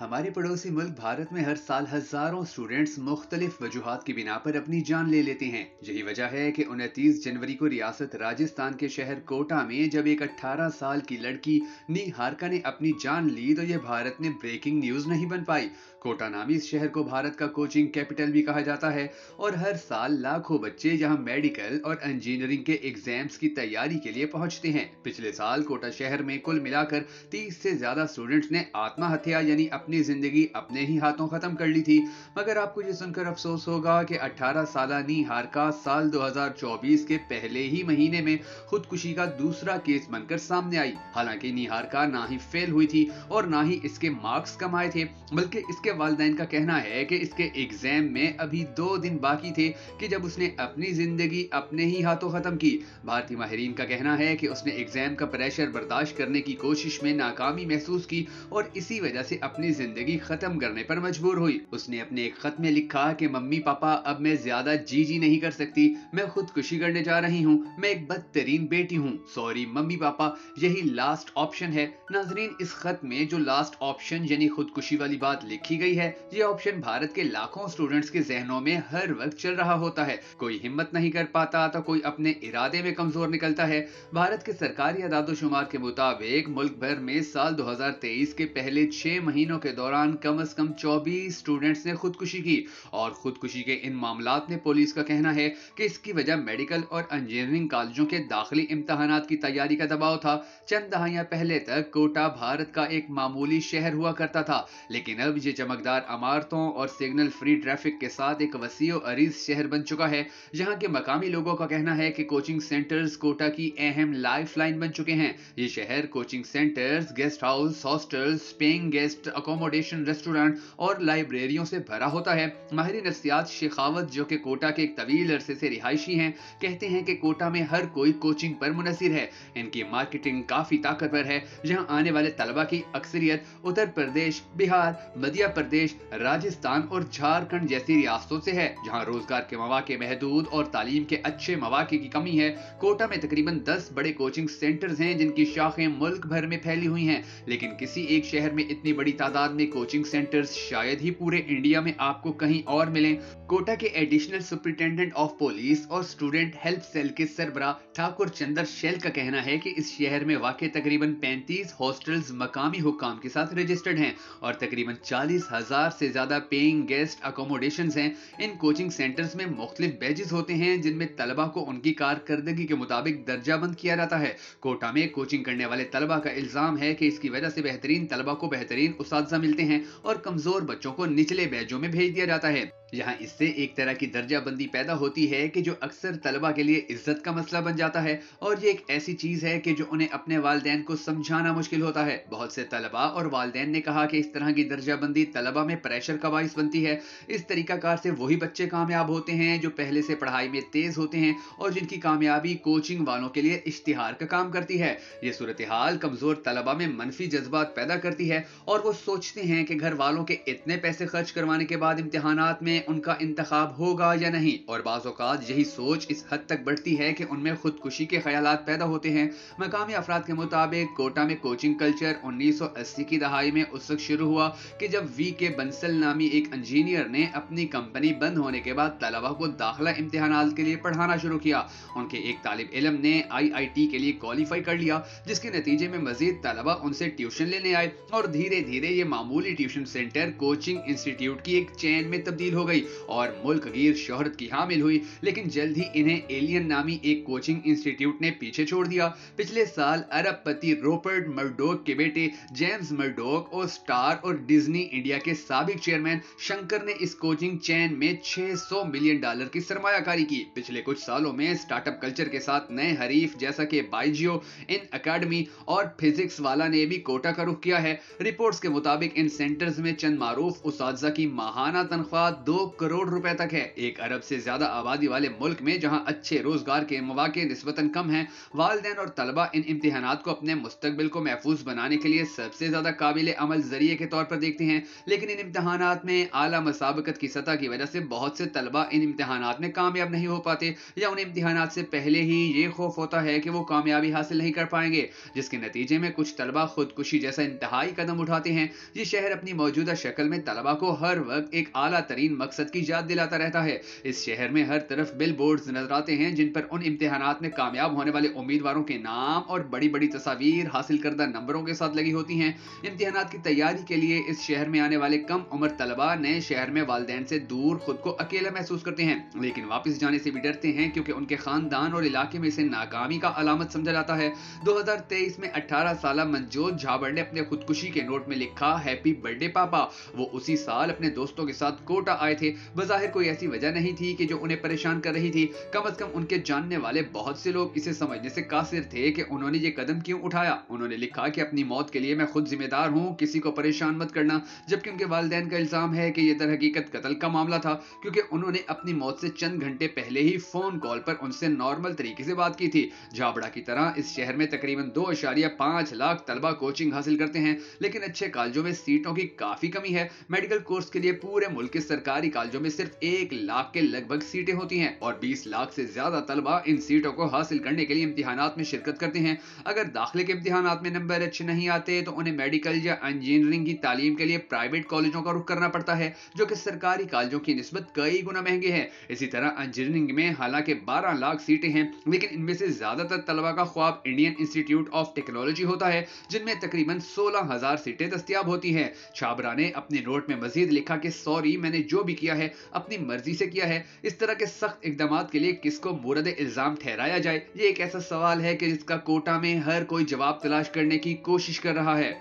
हमारे पड़ोसी मुल्क भारत में हर साल हजारों स्टूडेंट्स मुख्तलिफ वजूहात की बिना पर अपनी जान ले लेते हैं। यही वजह है कि 29 जनवरी को रियासत राजस्थान के शहर कोटा में जब एक 18 साल की लड़की निहारिका ने अपनी जान ली तो यह भारत में ब्रेकिंग न्यूज नहीं बन पाई। कोटा नामी इस शहर को भारत का कोचिंग कैपिटल भी कहा जाता है और हर साल लाखों बच्चे यहाँ मेडिकल और इंजीनियरिंग के एग्जाम्स की तैयारी के लिए पहुंचते हैं। पिछले साल कोटा शहर में कुल मिलाकर 30 से ज्यादा स्टूडेंट्स ने आत्महत्या यानी अपनी जिंदगी अपने ही हाथों खत्म कर ली थी। मगर आपको ये सुनकर अफसोस होगा कि 18 साल निहारिका साल 2024 के पहले ही महीने में खुदकुशी का दूसरा केस बनकर सामने आई। हालांकि निहारिका ना ही फेल हुई थी और ना ही इसके मार्क्स कम आए थे, बल्कि इसके वालिदैन का कहना है कि इसके एग्जाम में अभी 2 दिन बाकी थे कि जब उसने अपनी जिंदगी अपने ही हाथों खत्म की। भारतीय माहिरीन का कहना है कि उसने एग्जाम का प्रेशर बर्दाश्त करने की कोशिश में नाकामी महसूस की और इसी वजह से अपनी जिंदगी खत्म करने पर मजबूर हुई। उसने अपने एक खत में लिखा कि मम्मी पापा अब मैं ज्यादा जी नहीं कर सकती, मैं खुदकुशी करने जा रही हूँ, मैं एक बदतरीन बेटी हूँ, सॉरी मम्मी पापा, यही लास्ट ऑप्शन है। नाजरीन, इस खत में जो लास्ट ऑप्शन यानी खुदकुशी वाली बात लिखी गई है, ये ऑप्शन भारत के लाखों स्टूडेंट्स के जहनों में हर वक्त चल रहा होता है। कोई हिम्मत नहीं कर पाता तो कोई अपने इरादे में कमजोर निकलता है। भारत के सरकारी आदादोशुमार के मुताबिक मुल्क भर में साल 2023 के पहले 6 महीनों के दौरान कम से कम 24 स्टूडेंट्स ने खुदकुशी की और खुदकुशी के इन मामलात में पुलिस का कहना है कि इसकी वजह मेडिकल और इंजीनियरिंग कॉलेजों के दाखिली इम्तहानात की तैयारी का दबाव था। चंद दहाइयां पहले तक कोटा भारत का एक मामूली शहर हुआ करता था, लेकिन अब ये चमकदार इमारतों और सिग्नल फ्री ट्रैफिक के साथ एक वसीओ अरीज शहर बन चुका है। यहाँ के मकामी लोगों का कहना है कि कोचिंग सेंटर्स कोटा की अहम लाइफ लाइन बन चुके हैं। ये शहर coaching centres, guest house, hostels, paying guest accommodation, restaurant और लाइब्रेरियों से भरा होता है। माहिर नफ्सियात शेखावत, जो कि कोटा के एक तवील अरसे से रिहायशी हैं, कहते हैं कि कोटा में हर कोई कोचिंग पर मुनसिर है। इनकी मार्केटिंग काफी ताकतवर है। यहाँ आने वाले तलबा की अक्सरियत उत्तर प्रदेश, बिहार, मध्य प्रदेश, राजस्थान और झारखंड जैसी रियासतों से है, जहाँ रोजगार के मौके महदूद और तालीम के अच्छे मौके की कमी है। कोटा में तकरीबन 10 बड़े कोचिंग सेंटर्स हैं जिनकी शाखें मुल्क भर में फैली हुई हैं, लेकिन किसी एक शहर में इतनी बड़ी तादाद में कोचिंग सेंटर्स शायद ही पूरे इंडिया में आपको कहीं और मिलें। कोटा के एडिशनल सुपरिटेंडेंट ऑफ पुलिस और स्टूडेंट हेल्प सेल के सरबराह ठाकुर चंदर शैल का कहना है कि इस शहर में वाकई तकरीबन 35 हॉस्टल्स मकामी हुक्काम के साथ रजिस्टर्ड हैं और तकरीबन 40,000 से ज्यादा पेइंग गेस्ट अकोमोडेशंस हैं। इन कोचिंग सेंटर्स में मुख्तलिफ बैचेस होते हैं जिनमें तलबा को उनकी कारकर्दगी के मुताबिक दर्जाबंद किया जाता है। कोटा में कोचिंग करने वाले तलबा का इल्जाम है कि इसकी वजह से बेहतरीन तलबा को बेहतरीन उस्ताद मिलते हैं और कमजोर बच्चों को निचले बैचों में भेज दिया जाता है। यहाँ इससे एक तरह की दर्जाबंदी पैदा होती है कि जो अक्सर तलबा के लिए इज्जत का मसला बन जाता है और ये एक ऐसी चीज है कि जो उन्हें अपने वालिदैन को समझाना मुश्किल होता है। बहुत से तलबा और वालिदैन ने कहा कि इस तरह की दर्जाबंदी तलबा में प्रेशर का बाइस बनती है। इस तरीकाकार से वही बच्चे कामयाब होते हैं जो पहले से पढ़ाई में तेज होते हैं और जिनकी कामयाबी कोचिंग वालों के लिए इश्तिहार का काम करती है। ये सूरत हाल कमजोर तलबा में मनफी जज्बात पैदा करती है और वो सोचते हैं कि घर वालों के इतने पैसे खर्च करवाने के बाद इम्तिहानात में उनका इंतखाब होगा या नहीं, और बाज़ औक़ात यही सोच इस हद तक बढ़ती है कि उनमें खुदकुशी के ख्यालात पैदा होते हैं। मकामी अफराद के मुताबिक कोटा में कोचिंग कल्चर 1980 की दहाई में उस वक्त शुरू हुआ कि जब वी के बंसल नामी एक इंजीनियर ने अपनी कंपनी बंद होने के बाद तलबा को दाखिला इम्तिहानात के लिए पढ़ाना शुरू किया। उनके एक तालिब इल्म ने IIT के लिए क्वालिफाई कर लिया, जिसके नतीजे में मजीद तलबा उनसे ट्यूशन लेने आए और धीरे धीरे ये मामूली ट्यूशन सेंटर कोचिंग इंस्टीट्यूट की एक चेन में तब्दील हो गई और मुल्क गिर शोहरत की हामिल हुई। लेकिन जल्द ही इन्हें एलियन नामी एक कोचिंग इंस्टीट्यूट ने पीछे छोड़ दिया। पिछले साल अरबपति रूपर्ट मर्डोक के बेटे जेम्स मर्डोक और स्टार और डिज्नी इंडिया के साबिक चेयरमैन शंकर ने इस कोचिंग चेन में $600 मिलियन की सरमायाकारी की। पिछले कुछ सालों में स्टार्टअप कल्चर के साथ नए हरीफ जैसा कि बाइजियो, इन अकेडमी और फिजिक्स वाला ने भी कोटा का रुख किया है। रिपोर्ट्स के मुताबिक इन सेंटर्स में चंद मारूफ उस्ताद की माहाना तनख्वाह 2 करोड़ रुपए तक है। 1 अरब से ज्यादा आबादी वाले मुल्क में जहां अच्छे रोजगार के मौके निस्बतन कम हैं, वालिदैन और तलबा इन इम्तिहानात को अपने मुस्तकबिल को महफूज बनाने के लिए सबसे ज्यादा काबिल अमल जरिए के तौर पर देखते हैं। लेकिन इन इम्तिहानात में आला मसाबकत की सतह की वजह से बहुत से तलबा इन इम्तिहानात में कामयाब नहीं हो पाते, या उन्हें इम्तिहानात से पहले ही ये खौफ होता है कि वो कामयाबी हासिल नहीं कर पाएंगे, जिसके नतीजे में कुछ तलबा खुदकुशी जैसा इंतहाई कदम उठाते हैं। ये शहर अपनी मौजूदा शक्ल में तलबा को हर वक्त एक आला तरीन मकसद की याद दिलाता रहता है। इस शहर में हर तरफ बिल बोर्ड्स नजर आते हैं जिन पर उन इम्तिहानात में कामयाब होने वाले उम्मीदवारों के नाम और बड़ी बड़ी तस्वीर हासिल करदा नंबरों के साथ लगी होती हैं। इम्तिहानात की तैयारी के लिए इस शहर में आने वाले कम उम्र तलबा नए शहर में वालिदैन से दूर खुद को अकेला महसूस करते हैं, लेकिन वापस जाने से भी डरते हैं क्योंकि उनके खानदान और इलाके में इसे नाकामी का अलामत समझा जाता है। 2023 में 18 साल मंजोत झाबड़ ने अपने खुदकुशी के नोट में लिखा, हैप्पी बर्थडे पापा। वो उसी साल अपने दोस्तों के साथ कोटा आए थे। बज़ाहिर कोई ऐसी वजह नहीं थी कि जो उन्हें परेशान कर रही थी। कम से कम उनके जानने वाले बहुत से लोग इसे समझने से कासिर थे कि उन्होंने ये कदम क्यों उठाया। उन्होंने लिखा कि अपनी मौत के लिए मैं खुद जिम्मेदार हूं, किसी को परेशान मत करना। जबकि उनके वालिदैन का इल्जाम है कि यह दर हकीकत कत्ल का मामला था, क्योंकि उन्होंने अपनी मौत से चंद घंटे पहले ही फोन कॉल पर उनसे नॉर्मल तरीके से बात की थी। झाबड़ा की तरह इस शहर में तकरीबन 2.5 लाख तलबा कोचिंग हासिल करते हैं, लेकिन अच्छे कॉलेजों में सीटों की काफी कमी है। मेडिकल कोर्स के लिए पूरे मुल्क के सरकारी कॉलेजों में सिर्फ 1 लाख के लगभग सीटें होती हैं और 20 लाख से ज्यादा तलबा इन सीटों को हासिल करने के लिए इम्तिहानात में शिरकत करते हैं। अगर दाखिले के इम्तिहानात में नंबर अच्छे नहीं आते तो उन्हें मेडिकल या इंजीनियरिंग की तालीम के लिए प्राइवेट कॉलेजों का रुख करना पड़ता है, जो कि सरकारी कॉलेजों की निस्बत कई गुना महंगे हैं। इसी तरह इंजीनियरिंग में हालांकि 12 लाख सीटें हैं, लेकिन इनमें से ज्यादातर तलबा का ख्वाब इंडियन इंस्टीट्यूट ऑफ टेक्नोलॉजी होता है, जिनमें तकरीबन 16,000 सीटें दस्तयाब होती हैं। छाबरा ने अपने नोट में मजीद लिखा कि सॉरी, मैंने जो भी किया है अपनी मर्जी से किया है। इस तरह के सख्त इकदाम के लिए किसको मुरद इल्जाम ठहराया जाए, ये एक ऐसा सवाल है कि जिसका कोटा में हर कोई जवाब तलाश करने की कोशिश कर रहा है।